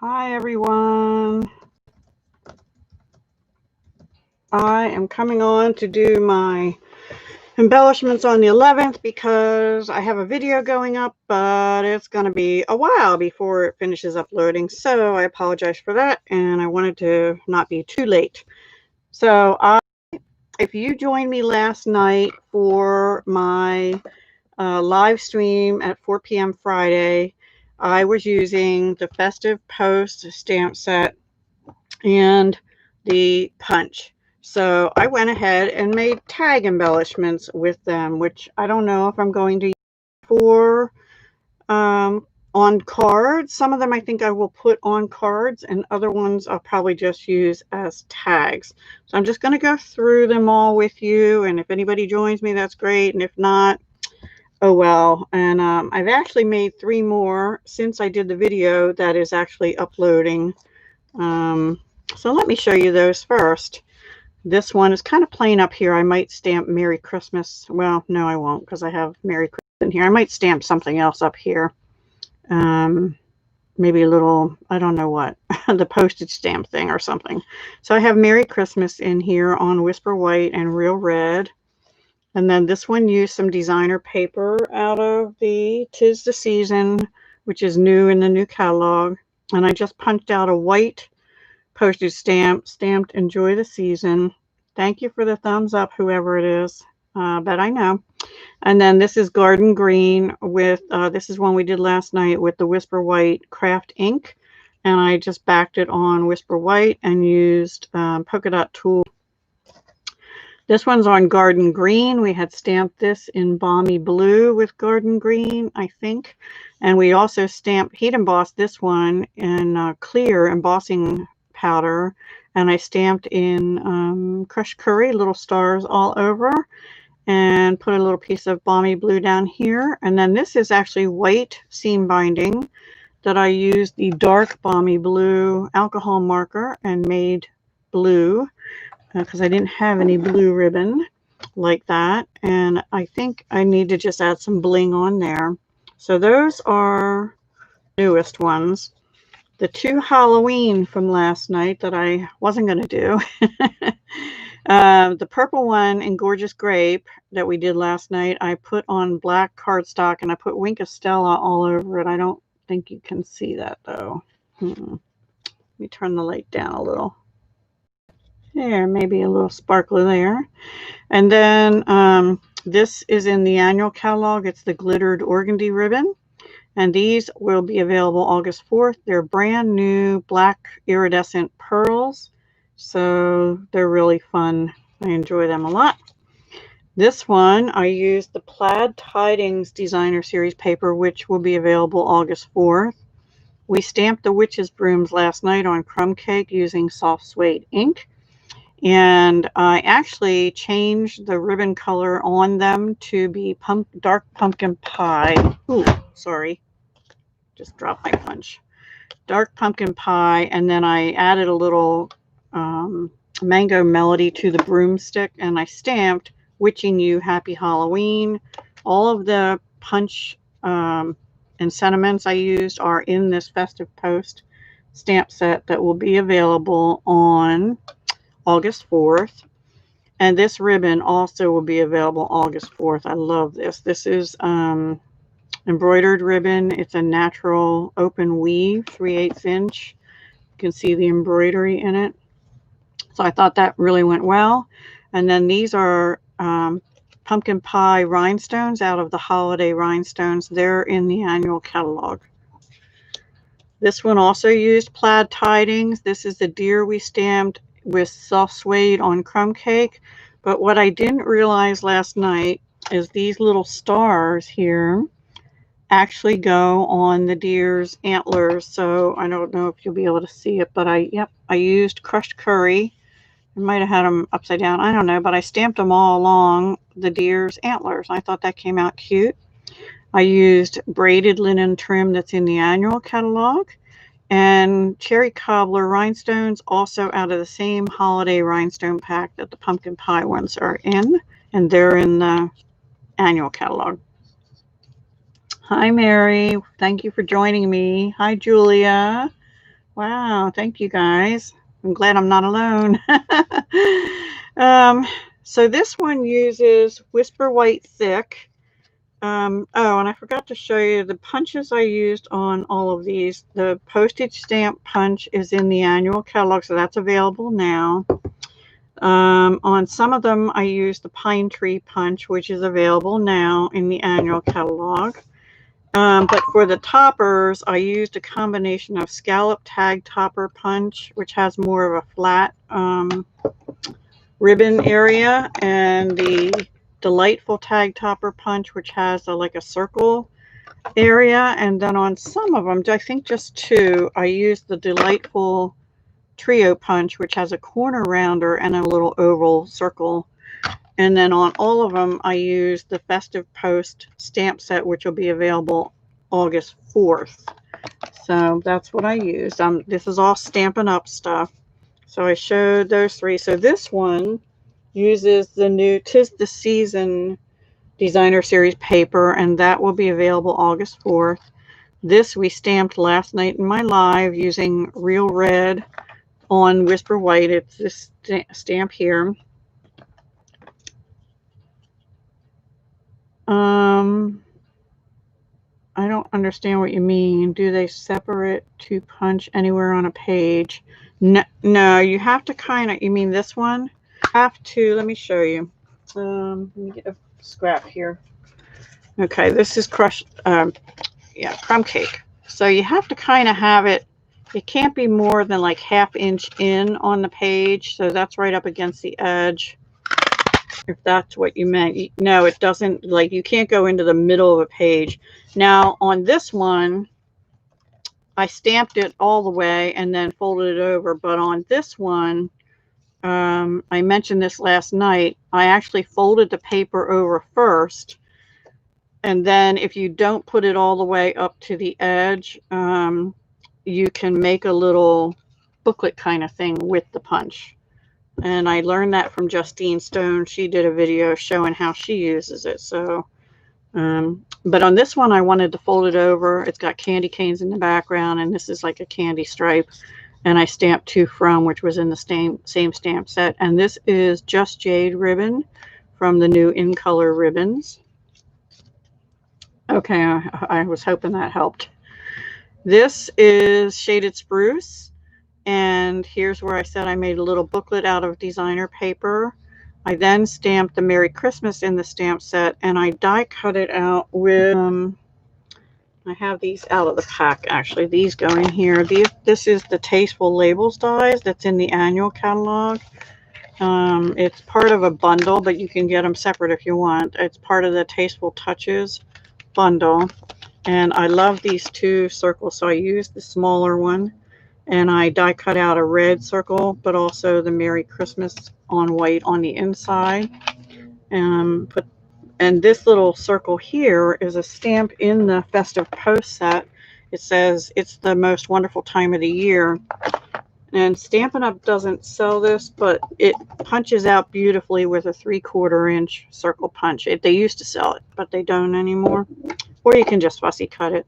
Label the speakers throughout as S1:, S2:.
S1: Hi everyone. I am coming on to do my embellishments on the 11th because I have a video going up, but it's going to be a while before it finishes uploading. So I apologize for that, and I wanted to not be too late. So if you joined me last night for my live stream at 4 p.m. Friday, I was using the Festive Post stamp set and the punch. So I went ahead and made tag embellishments with them, which I don't know if I'm going to use for on cards. Some of them I think I will put on cards, and other ones I'll probably just use as tags. So I'm just going to go through them all with you, and if anybody joins me, that's great, and if not, oh well. And I've actually made 3 more since I did the video that is actually uploading. So let me show you those first. This one is kind of plain up here. I might stamp Merry Christmas. Well, no, I won't, because I have Merry Christmas in here. I might stamp something else up here. Maybe a little, I don't know what, the postage stamp thing or something. So I have Merry Christmas in here on Whisper White and Real Red. And then this one used some designer paper out of the 'Tis the Season, which is new in the new catalog. And I just punched out a white postage stamp stamped Enjoy the Season. Thank you for the thumbs up, whoever it is, but I know. And then this is Garden Green with this is one we did last night with the Whisper White craft ink, and I just backed it on Whisper White and used polka dot tool. This one's on Garden Green. We had stamped this in Balmy Blue with Garden Green, I think, and we also stamped heat embossed this one in clear embossing powder, and I stamped in crushed curry, little stars all over, and put a little piece of Balmy Blue down here. And then this is actually white seam binding that I used the dark Balmy Blue alcohol marker and made blue because I didn't have any blue ribbon like that, and I think I need to just add some bling on there. So those are newest ones. The 2 Halloween from last night that I wasn't going to do. The purple one in Gorgeous Grape that we did last night, I put on black cardstock and I put Wink of Stella all over it. I don't think you can see that though. Let me turn the light down a little. There, maybe a little sparkler there. And then this is in the annual catalog. It's the glittered organdy ribbon. And these will be available August 4th. They're brand new black iridescent pearls. So they're really fun. I enjoy them a lot. This one, I used the Plaid Tidings Designer Series paper, which will be available August 4th. We stamped the witch's brooms last night on crumb cake using soft suede ink. And I actually changed the ribbon color on them to be dark pumpkin pie. Ooh, sorry. Just dropped my punch. Dark pumpkin pie, and then I added a little mango melody to the broomstick, and I stamped Witching You Happy Halloween. All of the punch and sentiments I used are in this Festive Post stamp set that will be available on August 4th. And this ribbon also will be available August 4th. I love this. This is embroidered ribbon. It's a natural open weave, 3/8 inch. You can see the embroidery in it. So I thought that really went well. And then these are pumpkin pie rhinestones out of the holiday rhinestones. They're in the annual catalog. This one also used Plaid Tidings. This is the deer we stamped with soft suede on crumb cake. But what I didn't realize last night is these little stars here actually go on the deer's antlers. So I don't know if you'll be able to see it, but I used crushed curry. I might have had them upside down, I don't know, but I stamped them all along the deer's antlers. I thought that came out cute. I used braided linen trim that's in the annual catalog, and cherry cobbler rhinestones, also out of the same holiday rhinestone pack that the pumpkin pie ones are in, and they're in the annual catalog. Hi, Mary. Thank you for joining me. Hi, Julia. Wow, thank you guys. I'm glad I'm not alone. So this one uses Whisper White Thick. Oh, and I forgot to show you the punches I used on all of these. The postage stamp punch is in the annual catalog, so that's available now. On some of them, I used the Pine Tree punch, which is available now in the annual catalog. But for the toppers, I used a combination of scallop tag topper punch, which has more of a flat ribbon area, and the delightful tag topper punch, which has like a circle area. And then on some of them, I think just two, I used the delightful trio punch, which has a corner rounder and a little oval circle. And then on all of them, I used the Festive Post stamp set, which will be available August 4th. So that's what I used. This is all Stampin' Up stuff. So I showed those three. So this one uses the new 'Tis the Season Designer Series paper, and that will be available August 4th. This we stamped last night in my live using Real Red on Whisper White. It's this stamp here. I don't understand what you mean. Do they separate to punch anywhere on a page? No, you have to kind of, you mean this one? Have to, let me show you. Let me get a scrap here. Okay, this is crushed, yeah, crumb cake. So you have to kind of have it, it can't be more than like 1/2 inch in on the page. So that's right up against the edge. If that's what you meant. No, it doesn't, like you can't go into the middle of a page. Now on this one, I stamped it all the way and then folded it over. But on this one, I mentioned this last night, I actually folded the paper over first. And then if you don't put it all the way up to the edge, you can make a little booklet kind of thing with the punch. And I learned that from Justine Stone. She did a video showing how she uses it. So, but on this one, I wanted to fold it over. It's got candy canes in the background, and this is like a candy stripe. And I stamped To From, which was in the same stamp set. And this is Just Jade ribbon from the new In Color ribbons. Okay, I was hoping that helped. This is Shaded Spruce. And here's where I said I made a little booklet out of designer paper. I then stamped the Merry Christmas in the stamp set, and I die cut it out with, I have these out of the pack actually. These go in here. This is the Tasteful Labels dies that's in the annual catalog. It's part of a bundle, but you can get them separate if you want. It's part of the Tasteful Touches bundle. And I love these two circles, so I used the smaller one. And I die cut out a red circle, but also the Merry Christmas on white on the inside. And this little circle here is a stamp in the Festive Post set. It says, "It's the most wonderful time of the year." And Stampin' Up! Doesn't sell this, but it punches out beautifully with a 3/4 inch circle punch. They used to sell it, but they don't anymore. Or you can just fussy cut it.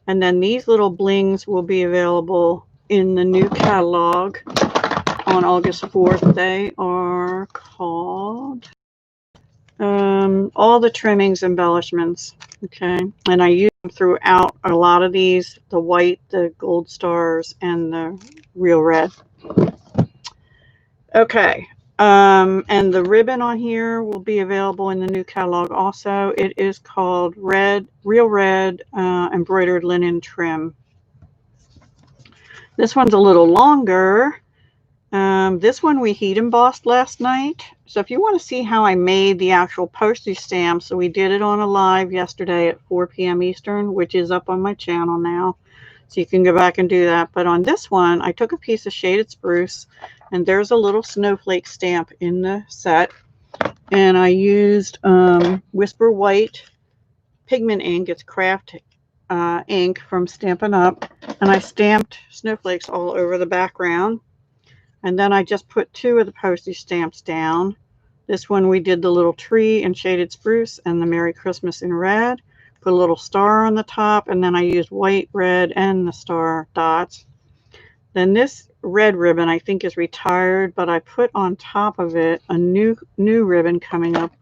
S1: And then these little blings will be available in the new catalog on August 4th. They are called All the Trimmings Embellishments. Okay, and I use them throughout a lot of these, the white, the gold stars, and the Real Red. Okay, and the ribbon on here will be available in the new catalog also. It is called Real Red Embroidered Linen Trim. This one's a little longer. This one we heat embossed last night. So if you want to see how I made the actual postage stamp, so we did it on a live yesterday at 4 p.m. Eastern, which is up on my channel now. So you can go back and do that. But on this one, I took a piece of Shaded Spruce, and there's a little snowflake stamp in the set. And I used Whisper White pigment ink. It's Crafty ink from Stampin' Up. And I stamped snowflakes all over the background. And then I just put 2 of the postage stamps down. This one we did the little tree in Shaded Spruce and the Merry Christmas in red. Put a little star on the top, and then I used white, red, and the star dots. Then this red ribbon I think is retired, but I put on top of it a new ribbon coming up,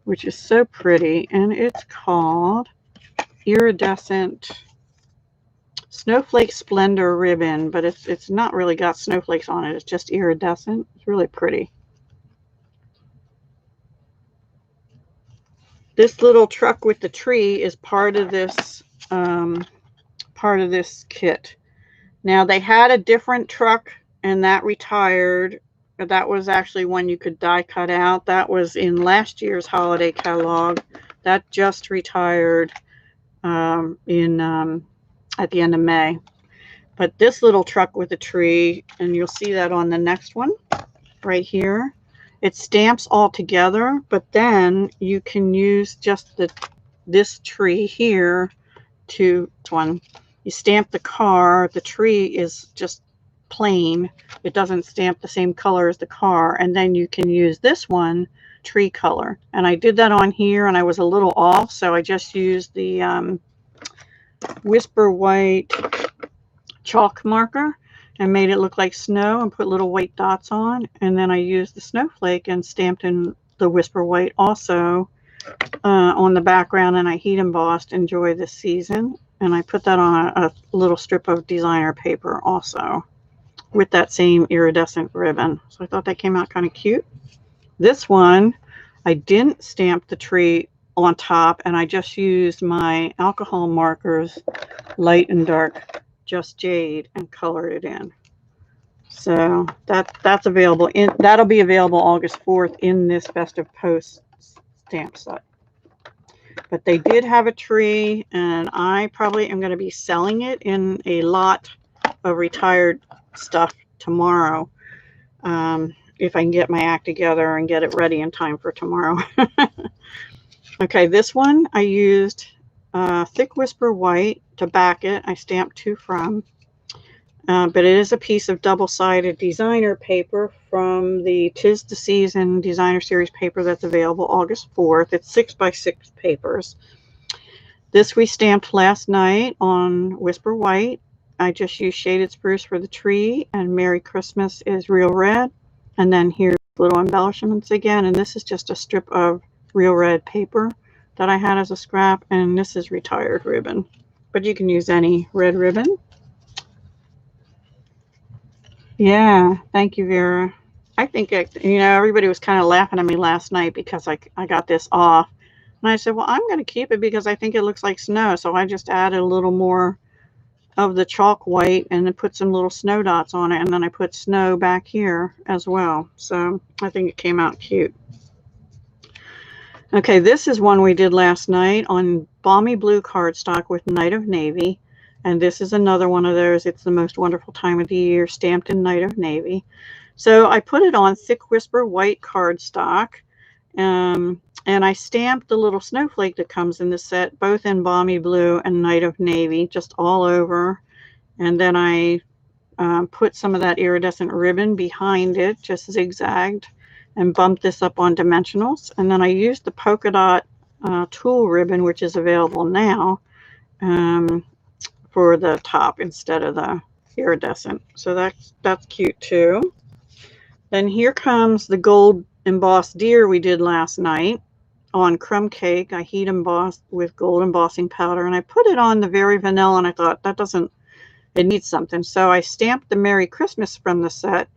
S1: which is so pretty, and it's called Iridescent Snowflake Splendor Ribbon, but it's not really got snowflakes on it. It's just iridescent. It's really pretty. This little truck with the tree is part of this kit. Now they had a different truck and that retired. That was actually one you could die cut out. That was in last year's holiday catalog. That just retired at the end of May. But this little truck with a tree, and you'll see that on the next one right here, it stamps all together, but then you can use just this tree here to one. You stamp the car, the tree is just plain. It doesn't stamp the same color as the car, and then you can use this one tree color. And I did that on here and I was a little off, so I just used the Whisper White chalk marker and made it look like snow and put little white dots on, and then I used the snowflake and stamped in the Whisper White also on the background, and I heat embossed Enjoy This Season, and I put that on a little strip of designer paper also with that same iridescent ribbon. So I thought that came out kind of cute. This one I didn't stamp the tree on top, and I just used my alcohol markers, light and dark, Just Jade, and colored it in. So that's available that'll be available August 4th in this Best of Post stamp set. But they did have a tree, and I probably am going to be selling it in a lot of retired stuff tomorrow, if I can get my act together and get it ready in time for tomorrow. Okay, this one I used thick Whisper White to back it. I stamped 2 from, but it is a piece of double-sided designer paper from the 'Tis the Season designer series paper that's available August 4th. It's 6x6 papers. This we stamped last night on Whisper White. I just used Shaded Spruce for the tree, and Merry Christmas is Real Red. And then here's little embellishments again, and this is just a strip of Real Red paper that I had as a scrap, and this is retired ribbon, but you can use any red ribbon. Yeah, thank you, Vera. I think everybody was kind of laughing at me last night because I got this off, and I said, well, I'm going to keep it because I think it looks like snow. So I just added a little more of the chalk white and then put some little snow dots on it, and then I put snow back here as well. So I think it came out cute. Okay, this is one we did last night on Balmy Blue cardstock with Night of Navy. And this is another one of those, It's the Most Wonderful Time of the Year, stamped in Night of Navy. So I put it on thick Whisper White cardstock. And I stamped the little snowflake that comes in the set, both in Balmy Blue and Night of Navy, just all over. And then I put some of that iridescent ribbon behind it, just zigzagged, and bumped this up on dimensionals. And then I used the polka dot tulle ribbon, which is available now, for the top instead of the iridescent. So that's cute too. Then here comes the gold embossed deer we did last night on crumb cake. I heat embossed with gold embossing powder, and I put it on the Very Vanilla, and I thought it needs something. So I stamped the Merry Christmas from the set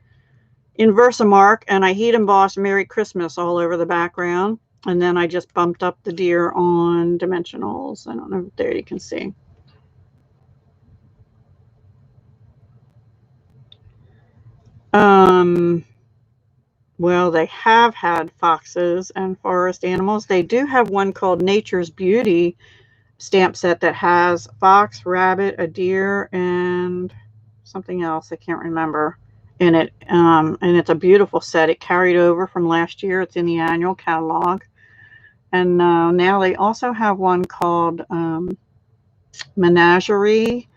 S1: in Versamark, and I heat embossed Merry Christmas all over the background. And then I just bumped up the deer on dimensionals. I don't know if there you can see. Well, they have had foxes and forest animals. They do have one called Nature's Beauty stamp set that has fox, rabbit, a deer, and something else I can't remember in it. And it's a beautiful set. It carried over from last year. It's in the annual catalog. And now they also have one called Menagerie,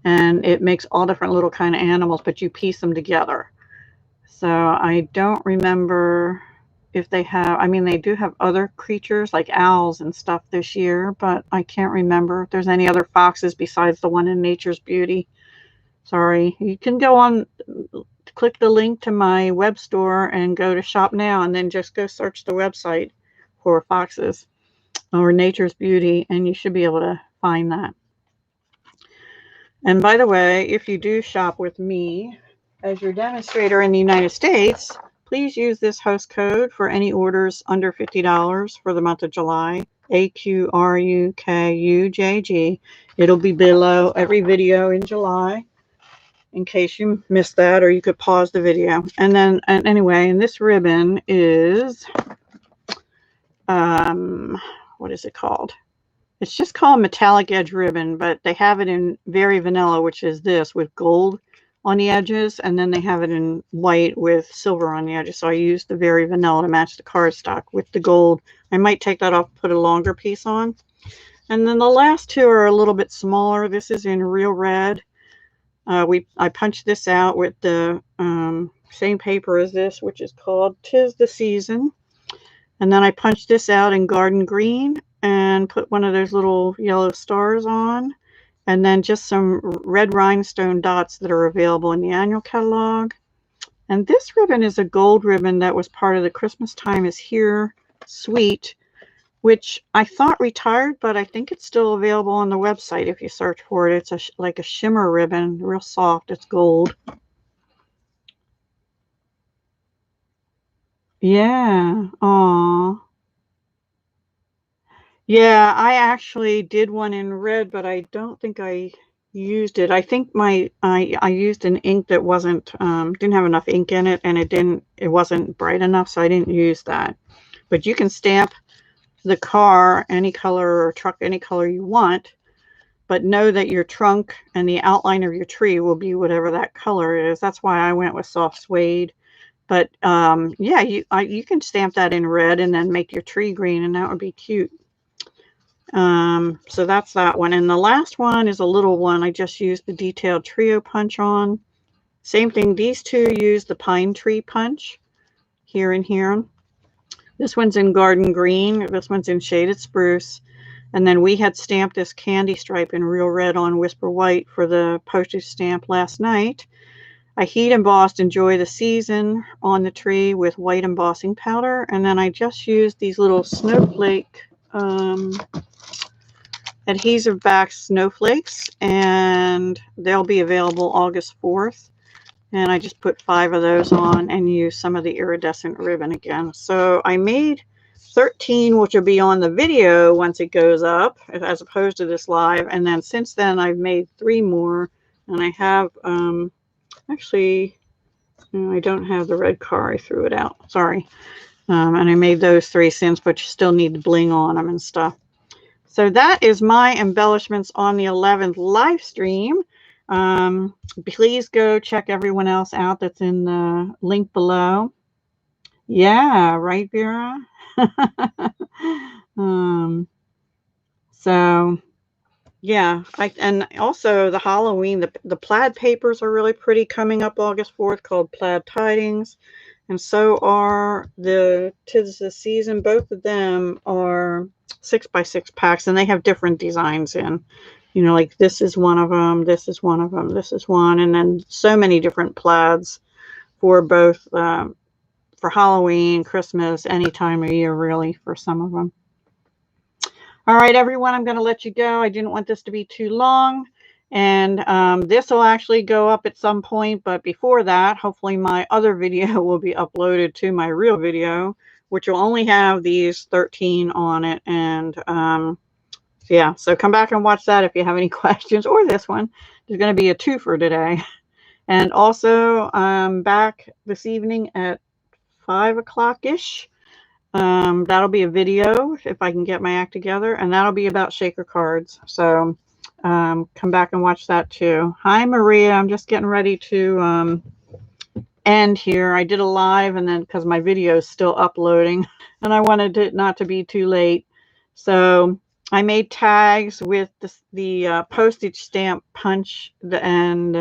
S1: and it makes all different little kind of animals, but you piece them together. So I don't remember if they have, they do have other creatures like owls and stuff this year, but I can't remember if there's any other foxes besides the one in Nature's Beauty. Sorry. You can go on, click the link to my web store and go to shop now, and then just go search the website for foxes or Nature's Beauty, and you should be able to find that. And by the way, if you do shop with me as your demonstrator in the United States, please use this host code for any orders under $50 for the month of July. AQRUKUJG. It'll be below every video in July in case you missed that, or you could pause the video. And then, anyway, and this ribbon is, what is it called? It's just called metallic edge ribbon, but they have it in very vanilla, which is this, with gold on the edges, and then they have it in white with silver on the edges. So I used the very vanilla to match the cardstock with the gold. I might take that off and put a longer piece on. And then the last two are a little bit smaller. This is in real red. I punched this out with the same paper as this, which is called 'Tis the Season. And then I punched this out in garden green and put one of those little yellow stars on. And then just some red rhinestone dots that are available in the annual catalog. And this ribbon is a gold ribbon that was part of the Christmas Time is Here suite, which I thought retired, but I think it's still available on the website if you search for it. It's like a shimmer ribbon, real soft. It's gold. Yeah. Aw. Yeah, I actually did one in red, but I don't think I used it. I think I used an ink that wasn't didn't have enough ink in it, and it wasn't bright enough, so I didn't use that. But you can stamp the car any color or truck any color you want, but know that your trunk and the outline of your tree will be whatever that color is. That's why I went with soft suede. But yeah, you can stamp that in red and then make your tree green, and that would be cute. So that's that one. And the last one is a little one. I just used the detailed trio punch on. Same thing. These two use the pine tree punch here and here. This one's in garden green. This one's in shaded spruce. And then we had stamped this candy stripe in real red on whisper white for the postage stamp last night. I heat embossed Enjoy the Season on the tree with white embossing powder. And then I just used these little snowflake adhesive back snowflakes, and they'll be available August 4th. And I just put 5 of those on and used some of the iridescent ribbon again. So I made 13, which will be on the video once it goes up, as opposed to this live. And then since then, I've made 3 more. And I have, actually, no, I don't have the red car. I threw it out. Sorry. And I made those 3 since, but you still need the bling on them and stuff. So that is my embellishments on the 11th live stream. Please go check everyone else out that's in the link below. Yeah, right, Vera? So, yeah. And also the Halloween, the plaid papers are really pretty coming up August 4th, called Plaid Tidings. And so are the 'Tis the Season. Both of them are 6x6 packs, and they have different designs in. You know, like this is one of them, this is one of them, this is one, and then so many different plaids for both for Halloween, Christmas, any time of year, really, for some of them. All right, everyone, I'm going to let you go. I didn't want this to be too long. And this will actually go up at some point, but before that, hopefully my other video will be uploaded to my real video, which will only have these 13 on it. And yeah, so come back and watch that if you have any questions, or this one. There's going to be a twofer today. And also back this evening at 5 o'clock-ish. That'll be a video if I can get my act together, and that'll be about shaker cards. So come back and watch that too. Hi, Maria. I'm just getting ready to end here. I did a live, and then because my video is still uploading, and I wanted it not to be too late, so I made tags with the postage stamp punch and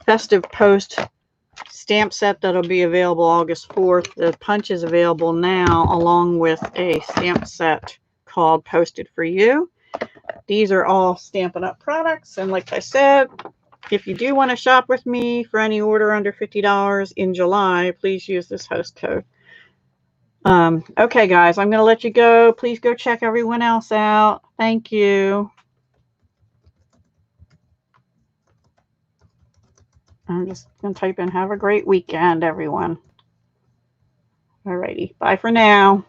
S1: festive post stamp set that'll be available August 4th. The punch is available now, along with a stamp set called Posted for You. These are all Stampin' Up! Products, and like I said, if you do want to shop with me for any order under $50 in July, please use this host code. Okay, guys, I'm going to let you go. Please go check everyone else out. Thank you. I'm just going to type in, have a great weekend, everyone. Alrighty, bye for now.